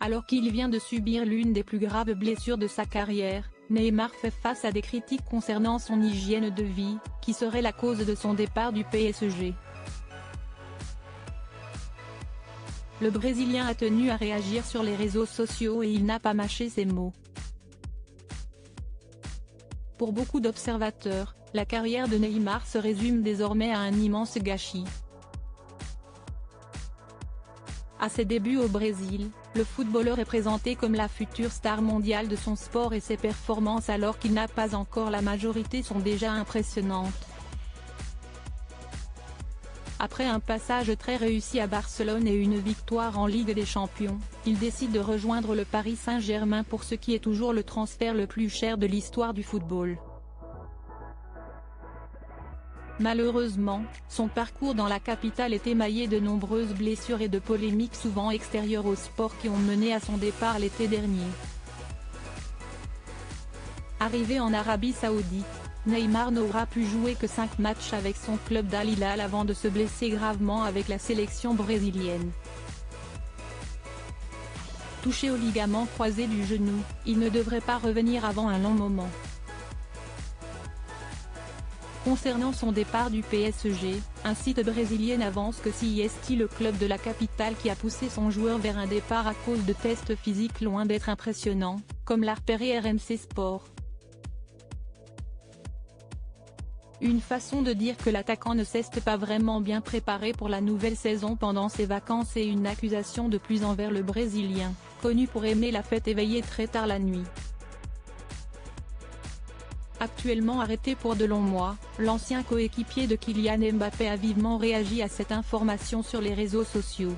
Alors qu'il vient de subir l'une des plus graves blessures de sa carrière, Neymar fait face à des critiques concernant son hygiène de vie, qui serait la cause de son départ du PSG. Le Brésilien a tenu à réagir sur les réseaux sociaux et il n'a pas mâché ses mots. Pour beaucoup d'observateurs, la carrière de Neymar se résume désormais à un immense gâchis. À ses débuts au Brésil, le footballeur est présenté comme la future star mondiale de son sport et ses performances alors qu'il n'a pas encore la majorité sont déjà impressionnantes. Après un passage très réussi à Barcelone et une victoire en Ligue des Champions, il décide de rejoindre le Paris Saint-Germain pour ce qui est toujours le transfert le plus cher de l'histoire du football. Malheureusement, son parcours dans la capitale est émaillé de nombreuses blessures et de polémiques souvent extérieures au sport qui ont mené à son départ l'été dernier. Arrivé en Arabie Saoudite, Neymar n'aura pu jouer que 5 matchs avec son club d'Al Hilal avant de se blesser gravement avec la sélection brésilienne. Touché au ligament croisé du genou, il ne devrait pas revenir avant un long moment. Concernant son départ du PSG, un site brésilien avance que c'est le club de la capitale qui a poussé son joueur vers un départ à cause de tests physiques loin d'être impressionnants, comme l'a repéré RMC Sport. Une façon de dire que l'attaquant ne s'est pas vraiment bien préparé pour la nouvelle saison pendant ses vacances et une accusation de plus envers le Brésilien, connu pour aimer la fête et veiller très tard la nuit. Actuellement arrêté pour de longs mois, l'ancien coéquipier de Kylian Mbappé a vivement réagi à cette information sur les réseaux sociaux.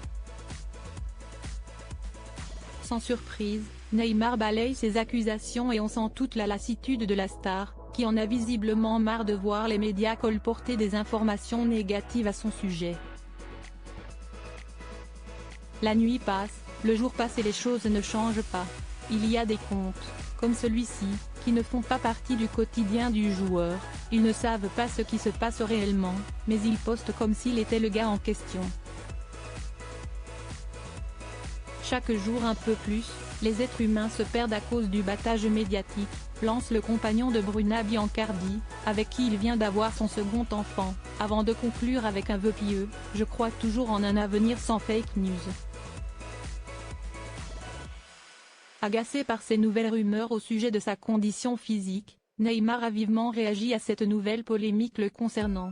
Sans surprise, Neymar balaye ces accusations et on sent toute la lassitude de la star, qui en a visiblement marre de voir les médias colporter des informations négatives à son sujet. La nuit passe, le jour passe et les choses ne changent pas. Il y a des comptes, comme celui-ci, qui ne font pas partie du quotidien du joueur, ils ne savent pas ce qui se passe réellement, mais ils postent comme s'il était le gars en question. Chaque jour un peu plus, les êtres humains se perdent à cause du battage médiatique, lance le compagnon de Bruna Biancardi, avec qui il vient d'avoir son second enfant, avant de conclure avec un vœu pieux: « Je crois toujours en un avenir sans fake news ». Agacé par ces nouvelles rumeurs au sujet de sa condition physique, Neymar a vivement réagi à cette nouvelle polémique le concernant.